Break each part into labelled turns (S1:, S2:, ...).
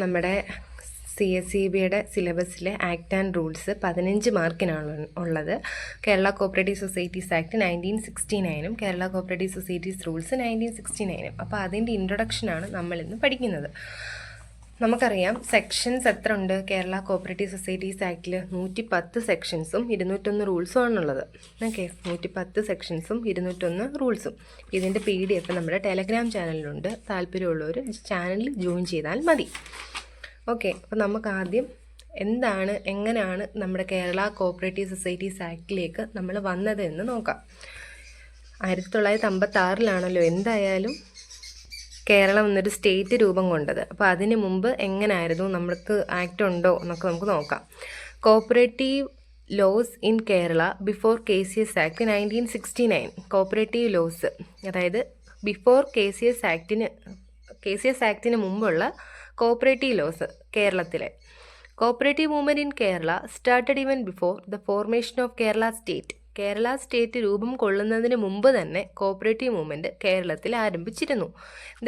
S1: നമ്മുടെ CSEBയുടെ സിലബസിലെ act and rules 15 മാർക്കിനാണ് ഉള്ളത്. Kerala cooperative societies act 1969 Kerala cooperative societies rules 1969. അപ്പോൾ അതിൻ്റെ ഇൻട്രൊഡക്ഷനാണ് നമ്മളിന്ന് പഠിക്കുന്നത്. നമുക്കറിയാം സെക്ഷൻസ് എത്ര ഉണ്ട് കേരള കോപ്പറേറ്റീവ് സൊസൈറ്റീസ് ആക്ടിൽ? 110 സെക്ഷൻസും 201 റൂൾസും ആണുള്ളത്. ഓക്കെ, 110 സെക്ഷൻസും 201 റൂൾസും. ഇതിൻ്റെ PDF നമ്മുടെ ടെലഗ്രാം ചാനലിലുണ്ട്. താല്പര്യമുള്ളവർ ചാനലിൽ ജോയിൻ ചെയ്താൽ മതി. ഓക്കെ, അപ്പോൾ നമുക്ക് ആദ്യം എങ്ങനെയാണ് നമ്മുടെ കേരള കോപ്പറേറ്റീവ് സൊസൈറ്റീസ് ആക്ടിലേക്ക് നമ്മൾ വന്നത് എന്ന് നോക്കാം. 1956 എന്തായാലും കേരളം എന്നൊരു സ്റ്റേറ്റ് രൂപം കൊണ്ടത്. അപ്പോൾ അതിന് മുമ്പ് എങ്ങനെയായിരുന്നു, നമ്മൾക്ക് ആക്ട് ഉണ്ടോ എന്നൊക്കെ നമുക്ക് നോക്കാം. Cooperative laws in Kerala before KCS act 1969. Cooperative laws, അതായത് ബിഫോർ KCS ആക്ടിന് മുമ്പുള്ള കോപ്പറേറ്റീവ് ലോസ് കേരളത്തിലെ. Cooperative movement in Kerala started even before the formation of Kerala state. Kerala state രൂപം കൊള്ളുന്നതിന് മുമ്പ് തന്നെ കോപ്പറേറ്റീവ് മൂവ്മെൻറ്റ് കേരളത്തിൽ ആരംഭിച്ചിരുന്നു.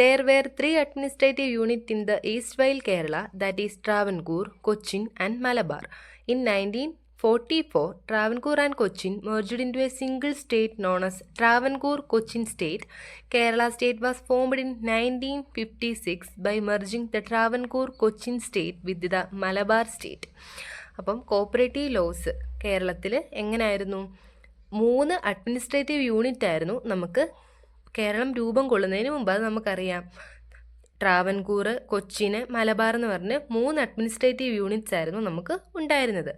S1: There were 3 administrative unit in the erstwhile Kerala, that is Travancore, Cochin and Malabar. In 1944, Travancore and Cochin merged into a single state known as Travancore Cochin State. Kerala state was formed in 1956 by merging the Travancore Cochin State with the Malabar State. അപ്പം cooperative loss കേരളത്തിൽ എങ്ങനെയായിരുന്നു? 3 administrative unit ആയിരുന്നു നമുക്ക് കേരളം രൂപം കൊള്ളുന്നതിന് മുമ്പ്. അത് നമുക്കറിയാം. ട്രാവൻകൂർ, കൊച്ചിന്, മലബാർ എന്ന് പറഞ്ഞ് 3 അഡ്മിനിസ്ട്രേറ്റീവ് യൂണിറ്റ്സ് ആയിരുന്നു നമുക്ക് ഉണ്ടായിരുന്നത്.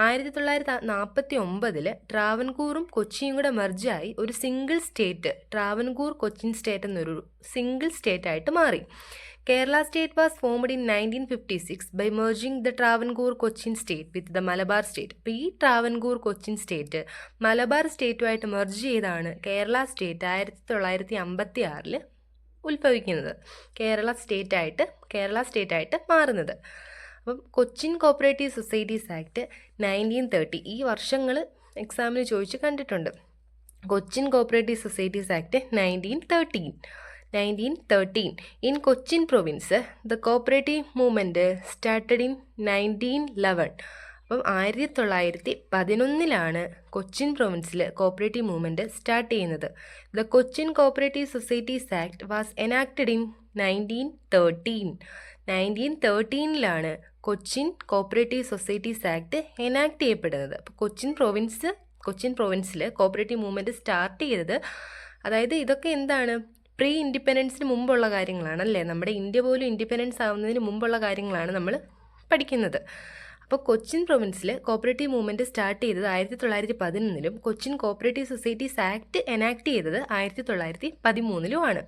S1: 1949 ട്രാവൻകൂറും കൊച്ചിയും കൂടെ മെർജായി ഒരു single state, Travancore Cochin state എന്നൊരു സിംഗിൾ സ്റ്റേറ്റ് ആയിട്ട് മാറി. Kerala state was formed in 1956 by merging the Travancore Cochin state with the Malabar state. അപ്പോൾ ഈ ട്രാവൻകൂർ കൊച്ചിൻ സ്റ്റേറ്റ് മലബാർ സ്റ്റേറ്റുമായിട്ട് മെർജ് ചെയ്താണ് കേരള സ്റ്റേറ്റ് 1956 ഉത്ഭവിക്കുന്നത്, കേരള സ്റ്റേറ്റായിട്ട് മാറുന്നത്. അപ്പം കൊച്ചിൻ കോപ്പറേറ്റീവ് സൊസൈറ്റീസ് ആക്ട് 1930, ഈ വർഷങ്ങൾ എക്സാമിന് ചോദിച്ച് കണ്ടിട്ടുണ്ട്. Cochin cooperative societies act 1913. In Cochin province the cooperative movement started in 1911. അപ്പം 1911 കൊച്ചിൻ പ്രൊവിൻസിൽ കോപ്പറേറ്റീവ് മൂവ്മെൻറ്റ് സ്റ്റാർട്ട് ചെയ്യുന്നത്. The Cochin cooperative societies act was enacted in 1913. 1913 Cochin cooperative societies act enact ചെയ്യപ്പെടുന്നത്. അപ്പോൾ കൊച്ചിൻ പ്രൊവിൻസിൽ കോപ്പറേറ്റീവ് മൂവ്മെൻറ്റ് സ്റ്റാർട്ട് ചെയ്തത്, അതായത് ഇതൊക്കെ എന്താണ്, പ്രീ ഇൻഡിപെൻഡൻസിന് മുമ്പുള്ള കാര്യങ്ങളാണ് അല്ലേ? നമ്മുടെ ഇന്ത്യ പോലും ഇൻഡിപെൻഡൻസ് ആവുന്നതിന് മുമ്പുള്ള കാര്യങ്ങളാണ് നമ്മൾ പഠിക്കുന്നത്. അപ്പോൾ കൊച്ചിൻ പ്രൊവിൻസിൽ കോപ്പറേറ്റീവ് മൂവ്മെൻറ്റ് സ്റ്റാർട്ട് ചെയ്തത് 1911 Cochin cooperative societies act enact ചെയ്തത് 1913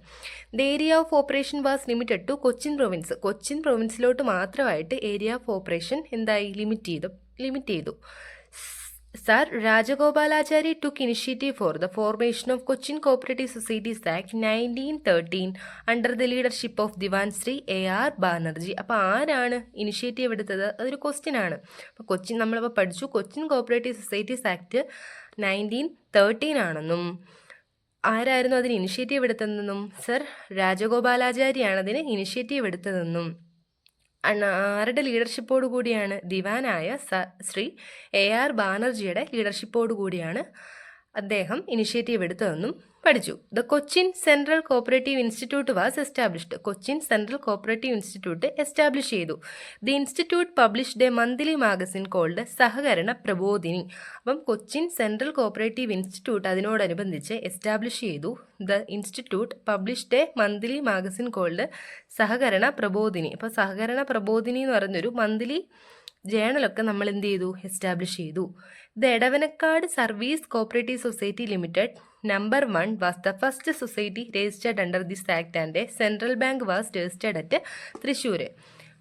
S1: the area of operation was limited to Cochin province. Cochin പ്രൊവിൻസിലോട്ട് മാത്രമായിട്ട് ഏരിയ ഓഫ് ഓപ്പറേഷൻ ലിമിറ്റ് ചെയ്തു. Sir Rajagopalachari took initiative for the formation of Cochin Cooperative Societies Act 1913 under the leadership of Diwan Sri A.R. Banerjee. അപ്പോൾ ആരാണ് initiative എടുത്തത്? അതൊരു question ആണ്. അപ്പോൾ നമ്മളിപ്പോൾ പഠിച്ചു കൊച്ചിൻ കോപ്പറേറ്റീവ് സൊസൈറ്റീസ് ആക്ട് 1913 ആണെന്നും ആരായിരുന്നു അതിന് ഇനിഷ്യേറ്റീവ് എടുത്തതെന്നും സർ രാജഗോപാലാചാരിയാണ് അതിന് ഇനിഷ്യേറ്റീവ് എടുത്തതെന്നും ആരുടെ ലീഡർഷിപ്പോടു കൂടിയാണ്? ദിവാനായ ശ്രീ A.R. ബാനർജിയുടെ ലീഡർഷിപ്പോടു കൂടിയാണ് അദ്ദേഹം ഇനിഷ്യേറ്റീവ് എടുത്തതെന്നും പഠിച്ചു. The Cochin central cooperative institute was established. Cochin central cooperative institute establish ചെയ്തു. The institute published a monthly magazine called Sahakarana Prabodhini. അപ്പം കൊച്ചിൻ സെൻട്രൽ കോപ്പറേറ്റീവ് ഇൻസ്റ്റിറ്റ്യൂട്ട് അതിനോടനുബന്ധിച്ച് എസ്റ്റാബ്ലിഷ് ചെയ്തു. The institute published a monthly magazine called Sahakarana Prabodhini. അപ്പോൾ സഹകരണ പ്രബോധിനി എന്ന് പറയുന്നൊരു മന്ത്ലി ജേണലൊക്കെ നമ്മൾ എന്ത് ചെയ്തു? എസ്റ്റാബ്ലിഷ് ചെയ്തു. The Edavanakkad service cooperative society limited number 1 was the first society registered under this act and central bank was registered at Thrissur.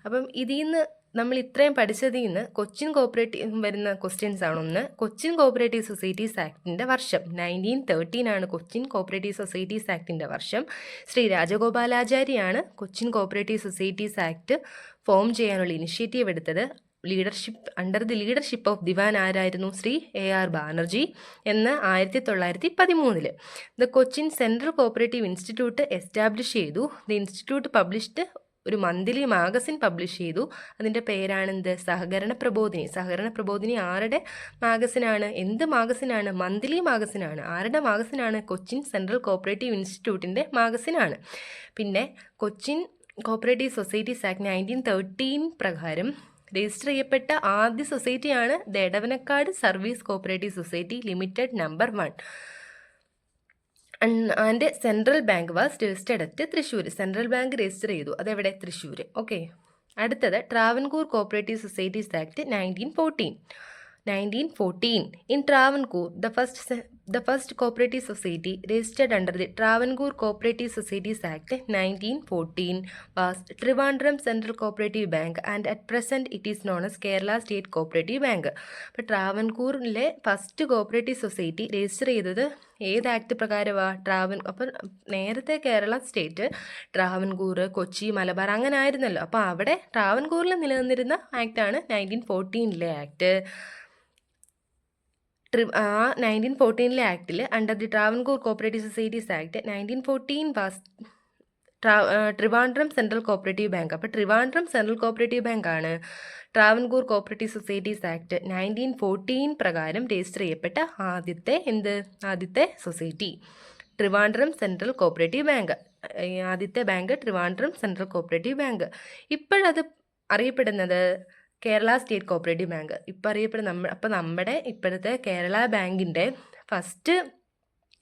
S1: അപ്പം ഇതിൽ നിന്ന് നമ്മൾ ഇത്രയും പഠിച്ചതിൽ നിന്ന് കൊച്ചിൻ കോപ്പറേറ്റീവ് വരുന്ന ക്വസ്റ്റ്യൻസ് ആണൊന്ന്. കൊച്ചിൻ കോപ്പറേറ്റീവ് സൊസൈറ്റീസ് ആക്ടിൻ്റെ വർഷം 1913 കൊച്ചിൻ കോപ്പറേറ്റീവ് സൊസൈറ്റീസ് ആക്ടിൻ്റെ വർഷം. ശ്രീ രാജഗോപാലാചാരിയാണ് Cochin cooperative societies act form ചെയ്യാനുള്ള ഇനിഷ്യേറ്റീവ് എടുത്തത്. Under the leadership of Diwan ആരായിരുന്നു? ശ്രീ A.R. ബാനർജി എന്ന് 1913. The Cochin central cooperative institute establish ചെയ്തു. ദി ഇൻസ്റ്റിറ്റ്യൂട്ട് പബ്ലിഷ്ഡ് ഒരു മന്ത്ലി മാഗസിൻ പബ്ലിഷ് ചെയ്തു. അതിൻ്റെ പേരാണെന്ത്? സഹകരണ പ്രബോധിനി. സഹകരണ പ്രബോധിനി ആരുടെ മാഗസിനാണ്? എന്ത് മാഗസിനാണ്? മന്ത്ലി മാഗസിനാണ്. ആരുടെ മാഗസിനാണ്? കൊച്ചിൻ സെൻട്രൽ കോപ്പറേറ്റീവ് ഇൻസ്റ്റിറ്റ്യൂട്ടിൻ്റെ മാഗസിനാണ്. പിന്നെ കൊച്ചിൻ കോപ്പറേറ്റീവ് സൊസൈറ്റീസ് ആക്ട് 1913 പ്രകാരം രജിസ്റ്റർ ചെയ്യപ്പെട്ട ആദ്യ സൊസൈറ്റിയാണ് the Edavanakkad service cooperative society limited number 1. And central bank was registered at Thrissur. Central bank register ചെയ്തു. അതെവിടെ? തൃശ്ശൂർ. ഓക്കെ. അടുത്തത് Travancore cooperative societies act 1914. In Travancore, the first cooperative society registered under the Travancore Cooperative Societies Act 1914 was Trivandrum Central Cooperative Bank, and at present it is known as Kerala State Cooperative Bank. അപ്പോൾ ട്രാവൻകൂറിലെ first cooperative society register ചെയ്തത് ഏത് act പ്രകാരമാണ്? അപ്പം നേരത്തെ Kerala state, Travancore, Kochi, Malabar അങ്ങനെ ആയിരുന്നല്ലോ. അപ്പോൾ അവിടെ ട്രാവൻകൂറിൽ നിലനിന്നിരുന്ന ആക്ടാണ് 1914 ആക്ട്. 1914 ആക്ടിൽ under the Travancore cooperative societies act 1914 was Trivandrum central cooperative bank. അപ്പോൾ ട്രിവാൻഡ്രം സെൻട്രൽ കോപ്പറേറ്റീവ് ബാങ്കാണ് ട്രാവൻകൂർ കോപ്പറേറ്റീവ് സൊസൈറ്റീസ് ആക്ട് 1914 പ്രകാരം രജിസ്റ്റർ ചെയ്യപ്പെട്ട ആദ്യത്തെ society. Trivandrum central cooperative bank. ആദ്യത്തെ bank Trivandrum central cooperative bank. ഇപ്പോഴത് അറിയപ്പെടുന്നത് കേരള സ്റ്റേറ്റ് കോപ്പറേറ്റീവ് ബാങ്ക്. ഇപ്പം അറിയപ്പെടുന്ന നമ്മുടെ ഇപ്പോഴത്തെ കേരള ബാങ്കിൻ്റെ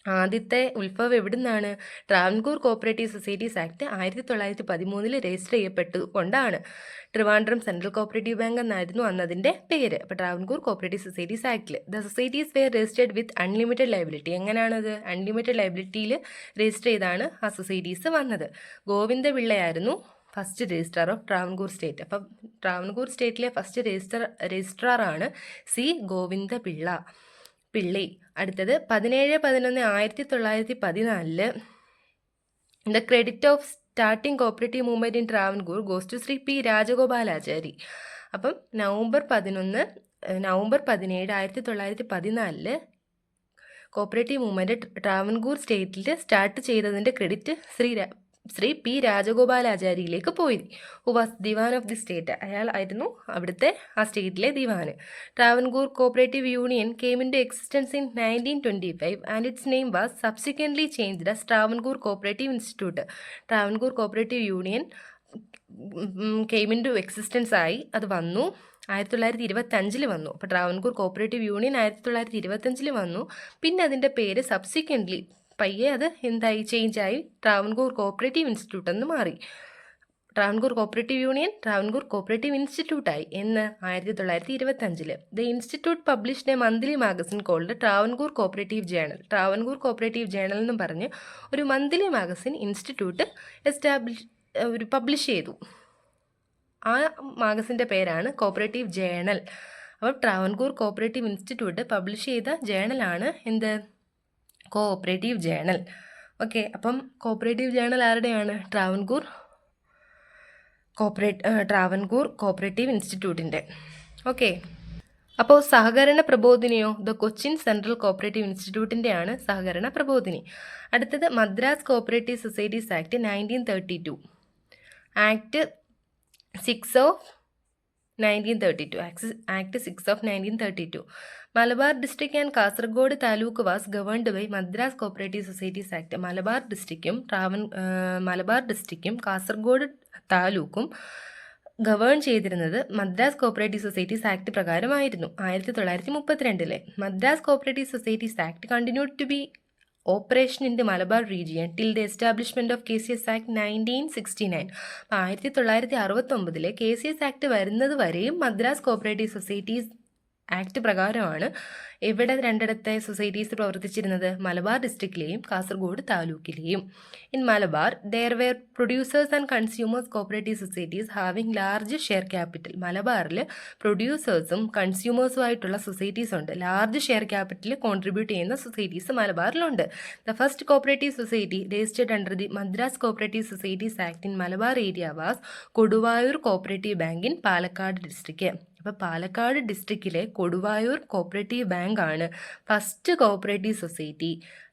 S1: ആദ്യത്തെ ഉത്ഭവം എവിടെ നിന്നാണ്? Travancore cooperative societies act 1913 register ചെയ്യപ്പെട്ടുകൊണ്ടാണ്. ട്രിവാൻഡ്രം സെൻട്രൽ കോപ്പറേറ്റീവ് ബാങ്ക് എന്നായിരുന്നു അന്നതിൻ്റെ പേര്. അപ്പോൾ ട്രാവൻകൂർ കോപ്പറേറ്റീവ് സൊസൈറ്റീസ് ആക്ടിൽ the societies were registered with unlimited liability. എങ്ങനെയാണത്? അൺലിമിറ്റഡ് ലയബിലിറ്റിയിൽ രജിസ്റ്റർ ചെയ്താണ് ആ സൊസൈറ്റീസ് വന്നത്. ഗോവിന്ദപിള്ളയായിരുന്നു first registrar of Travancore state. അപ്പം ട്രാവൻകൂർ സ്റ്റേറ്റിലെ ഫസ്റ്റ് രജിസ്ട്രാറാണ് സി ഗോവിന്ദപിള്ളി. അടുത്തത് 17/11/1914 the credit of starting cooperative movement in Travancore goes to Shri P Rajagopalachari. അപ്പം നവംബർ 17, 1914 കോപ്പറേറ്റീവ് മൂവ്മെൻറ്റ് ട്രാവൻകൂർ സ്റ്റേറ്റിൽ സ്റ്റാർട്ട് ചെയ്തതിൻ്റെ ക്രെഡിറ്റ് ശ്രീ പി രാജഗോപാലാചാരിയിലേക്ക് പോയി. Who was Diwan of the state. അയാൾ ആയിരുന്നു അവിടുത്തെ ആ സ്റ്റേറ്റിലെ ദിവാന്. Travancore cooperative union came into existence in 1925 and its name was subsequently changed as Travancore cooperative institute. Travancore cooperative union came into existence ആയി, അത് വന്നു 1925 വന്നു. അപ്പോൾ ട്രാവൻകൂർ കോപ്പറേറ്റീവ് യൂണിയൻ 1925 വന്നു. പിന്നെ അതിൻ്റെ പേര് സബ്സിക്വൻ്റ്ലി പയ്യെ അത് ചേഞ്ചായി ട്രാവൻകൂർ കോപ്പറേറ്റീവ് ഇൻസ്റ്റിറ്റ്യൂട്ട് എന്ന് മാറി. Travancore cooperative union Travancore cooperative ഇൻസ്റ്റിറ്റ്യൂട്ടായി എന്ന് 1925. The institute published a monthly magazine called Travancore cooperative journal. Travancore cooperative journal എന്നും പറഞ്ഞ് ഒരു മന്ത്ലി മാഗസിൻ ഇൻസ്റ്റിറ്റ്യൂട്ട് പബ്ലിഷ് ചെയ്തു. ആ മാഗസിൻ്റെ പേരാണ് കോപ്പറേറ്റീവ് ജേണൽ. അപ്പോൾ ട്രാവൻകൂർ കോപ്പറേറ്റീവ് ഇൻസ്റ്റിറ്റ്യൂട്ട് പബ്ലിഷ് ചെയ്ത ജേണലാണ് കോപ്പറേറ്റീവ് ജേണൽ. ഓക്കെ. അപ്പം കോപ്പറേറ്റീവ് ജേണൽ ആരുടെയാണ്? ട്രാവൻകൂർ കോപ്പറേറ്റീവ് ഇൻസ്റ്റിറ്റ്യൂട്ടിൻ്റെ. ഓക്കെ. അപ്പോൾ സഹകരണ പ്രബോധിനിയോ? ദ കൊച്ചിൻ സെൻട്രൽ കോപ്പറേറ്റീവ് ഇൻസ്റ്റിറ്റ്യൂട്ടിൻ്റെയാണ് സഹകരണ പ്രബോധിനി. അടുത്തത് Madras cooperative societies act 1932. Act 6 of 1932. Malabar district and Kasaragod taluk was governed by Madras cooperative societies act. Malabar ഡിസ്ട്രിക്റ്റും കാസർഗോഡ് താലൂക്കും ഗവേൺ ചെയ്തിരുന്നത് മദ്രാസ് കോപ്പറേറ്റീവ് സൊസൈറ്റീസ് ആക്ട് പ്രകാരമായിരുന്നു. 1932 Madras cooperative societies act continued to be operation in the Malabar region till the establishment of KCS act 1969. 1969 KCS act വരുന്നത് വരെയും Madras cooperative societies act പ്രകാരമാണ് ഇവിടെ രണ്ടിടത്തെ societies പ്രവർത്തിച്ചിരുന്നത്, മലബാർ ഡിസ്ട്രിക്റ്റിലെയും കാസർഗോഡ് താലൂക്കിലെയും. In Malabar there were producers and consumers cooperative societies having large share capital. മലബാറിൽ പ്രൊഡ്യൂസേഴ്സും കൺസ്യൂമേഴ്സുമായിട്ടുള്ള സൊസൈറ്റീസ് ഉണ്ട്. ലാർജ് ഷെയർ ക്യാപിറ്റൽ കോൺട്രിബ്യൂട്ട് ചെയ്യുന്ന സൊസൈറ്റീസ് മലബാറിലുണ്ട്. The first cooperative society registered under the Madras cooperative societies act in Malabar area was Koduvayur cooperative bank in Palakkad district. അപ്പോൾ പാലക്കാട് ഡിസ്ട്രിക്റ്റിലെ Koduvayur cooperative bank ബാങ്കാണ് first cooperative society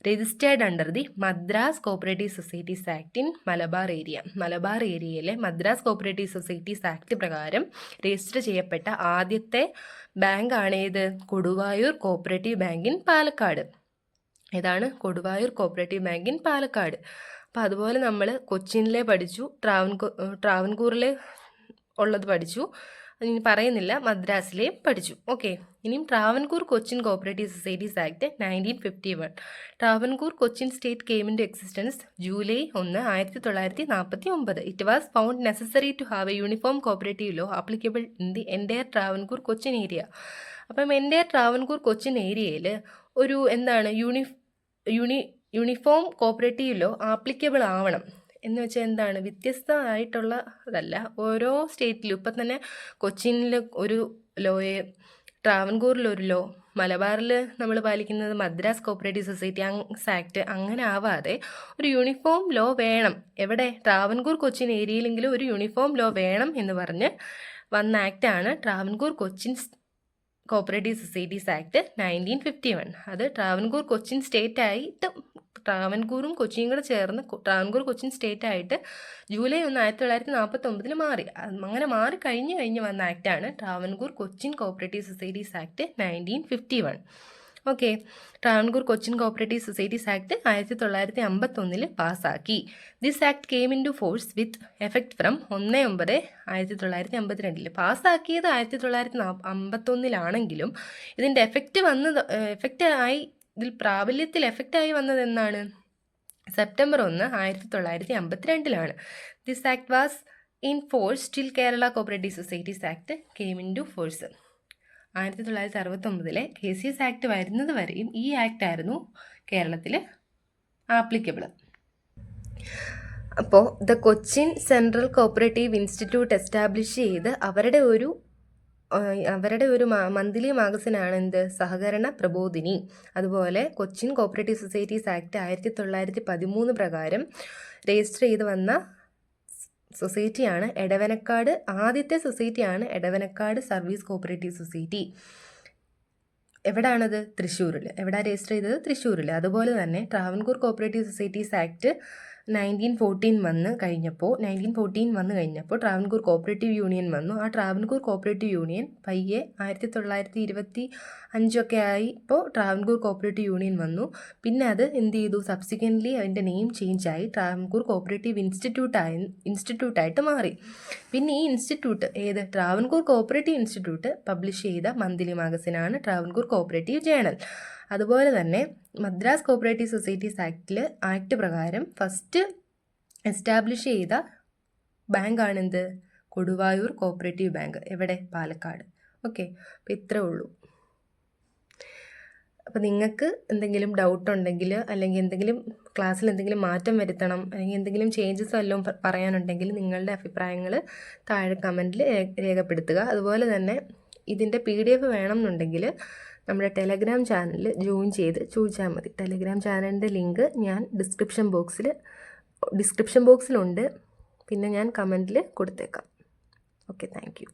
S1: registered under the Madras cooperative societies act in Malabar area. Malabar ഏരിയയിലെ Madras cooperative societies act പ്രകാരം register ചെയ്യപ്പെട്ട ആദ്യത്തെ ബാങ്കാണ് ഏത്? Koduvayur cooperative bank in Palakkad. ഇതാണ് Koduvayur cooperative bank in Palakkad. അപ്പോൾ അതുപോലെ നമ്മൾ കൊച്ചിനിലെ പഠിച്ചു, ട്രാവൻകൂറിലെ ഉള്ളത് പഠിച്ചു, ഇനി പറയുന്നില്ല, മദ്രാസിലെയും പഠിച്ചു. ഓക്കെ, ഇനിയും Travancore Cochin cooperative societies act 1951. Travancore Cochin state came into existence July 1, 1949. It was found necessary to have a uniform cooperative law applicable in the entire Travancore Cochin area. അപ്പം എൻറ്റയർ ട്രാവൻകൂർ കൊച്ചിൻ ഏരിയയിൽ ഒരു എന്താണ് യൂണിഫോം കോഓപ്പറേറ്റീവ് ലോ ആപ്ലിക്കബിൾ ആവണം എന്ന് വെച്ചാൽ എന്താണ്, വ്യത്യസ്തമായിട്ടുള്ളതല്ല, ഓരോ സ്റ്റേറ്റിലും. ഇപ്പം തന്നെ കൊച്ചിനിൽ ഒരു ലോയെ, ട്രാവൻകൂറിലൊരു ലോ, മലബാറിൽ നമ്മൾ പാലിക്കുന്നത് മദ്രാസ് കോഓപ്പറേറ്റീവ് സൊസൈറ്റി ആക്ട്, അങ്ങനെ ആവാതെ ഒരു യൂണിഫോം ലോ വേണം. എവിടെ? ട്രാവൻകൂർ കൊച്ചിൻ ഏരിയയിലെങ്കിലും ഒരു യൂണിഫോം ലോ വേണം എന്ന് പറഞ്ഞ് വന്ന ആക്റ്റാണ് Travancore Cochin cooperative societies act 1951. അത് ട്രാവൻകൂർ കൊച്ചിൻ സ്റ്റേറ്റ് ആയിട്ട്, ട്രാവൻകൂറും കൊച്ചിയും കൂടെ ചേർന്ന് ട്രാവൻകൂർ കൊച്ചിൻ സ്റ്റേറ്റ് ആയിട്ട് ജൂലൈ 1, 1949 മാറി. അങ്ങനെ മാറി കഴിഞ്ഞ് വന്ന ആക്റ്റാണ് Travancore Cochin cooperative societies act 1951. Okay, Travancore Cochin cooperative societies act 1951 പാസ്സാക്കി. This act came into force with effect from 1/9/1952. പാസ്സാക്കിയത് 1951 ഇതിൻ്റെ ഇതിൽ പ്രാബല്യത്തിൽ എഫക്റ്റായി വന്നത് എന്നാണ്? September 1, 1952. This act was in force till Kerala cooperative societies act came into force. 1969 KCS act വരുന്നത് വരെയും ഈ ആക്ട് ആയിരുന്നു കേരളത്തിൽ ആപ്ലിക്കബിൾ. അപ്പോൾ the Cochin central cooperative institute establish ചെയ്ത് അവരുടെ ഒരു മന്ത്ലി മാഗസിനാണ് എന്ത്? സഹകരണ പ്രബോധിനി. അതുപോലെ കൊച്ചിൻ കോഓപ്പറേറ്റീവ് സൊസൈറ്റീസ് ആക്ട് 1913 പ്രകാരം രജിസ്റ്റർ ചെയ്ത് വന്ന സൊസൈറ്റിയാണ് എടവനക്കാട്. ആദ്യത്തെ സൊസൈറ്റിയാണ് എടവനക്കാട് സർവീസ് കോഓപ്പറേറ്റീവ് സൊസൈറ്റി. എവിടാണത്? തൃശ്ശൂരിൽ. എവിടെ രജിസ്റ്റർ ചെയ്തത്? തൃശ്ശൂരിൽ. അതുപോലെ തന്നെ ട്രാവൻകൂർ കോഓപ്പറേറ്റീവ് സൊസൈറ്റീസ് ആക്ട് 1914 വന്നു കഴിഞ്ഞപ്പോൾ ട്രാവൻകൂർ കോഓപ്പറേറ്റീവ് യൂണിയൻ വന്നു. ആ ട്രാവൻകൂർ കോഓപ്പറേറ്റീവ് യൂണിയൻ പയ്യെ 1925 ആയി ഇപ്പോൾ ട്രാവൻകൂർ കോഓപ്പറേറ്റീവ് യൂണിയൻ വന്നു. പിന്നെ അത് എന്ത് ചെയ്തു? സബ്സിക്വൻ്റ്ലി അതിൻ്റെ നെയിം ചേഞ്ച് ആയി ട്രാവൻകൂർ കോഓപ്പറേറ്റീവ് ഇൻസ്റ്റിറ്റ്യൂട്ടായിട്ട് മാറി. പിന്നെ ഈ ഇൻസ്റ്റിറ്റ്യൂട്ട് ഏത്? ട്രാവൻകൂർ കോഓപ്പറേറ്റീവ് ഇൻസ്റ്റിറ്റ്യൂട്ട് പബ്ലിഷ് ചെയ്ത മന്ത്ലി മാഗസിനാണ് ട്രാവൻകൂർ കോഓപ്പറേറ്റീവ് ജേണൽ. അതുപോലെ തന്നെ മദ്രാസ് കോഓപ്പറേറ്റീവ് സൊസൈറ്റീസ് ആക്ട് പ്രകാരം ഫസ്റ്റ് എസ്റ്റാബ്ലിഷ് ചെയ്ത ബാങ്കാണെന്ത്? Koduvayur cooperative bank. എവിടെ? പാലക്കാട്. ഓക്കെ, അപ്പോൾ ഇത്രേ ഉള്ളൂ. അപ്പോൾ നിങ്ങൾക്ക് എന്തെങ്കിലും ഡൗട്ട് ഉണ്ടെങ്കിൽ, അല്ലെങ്കിൽ എന്തെങ്കിലും ക്ലാസ്സിൽ എന്തെങ്കിലും മാറ്റം വരുത്തണം, അല്ലെങ്കിൽ എന്തെങ്കിലും ചേഞ്ചസ് വല്ലതും പറയാനുണ്ടെങ്കിൽ നിങ്ങളുടെ അഭിപ്രായങ്ങൾ താഴെ കമൻറ്റിൽ രേഖപ്പെടുത്തുക. അതുപോലെ തന്നെ ഇതിൻ്റെ PDF വേണം എന്നുണ്ടെങ്കിൽ നമ്മുടെ ടെലഗ്രാം ചാനലിൽ ജോയിൻ ചെയ്ത് ചോദിച്ചാൽ മതി. ടെലഗ്രാം ചാനലിൻ്റെ ലിങ്ക് ഞാൻ ഡിസ്ക്രിപ്ഷൻ ബോക്സിലുണ്ട്, പിന്നെ ഞാൻ കമൻറ്റിൽ കൊടുത്തേക്കാം. Okay, thank you.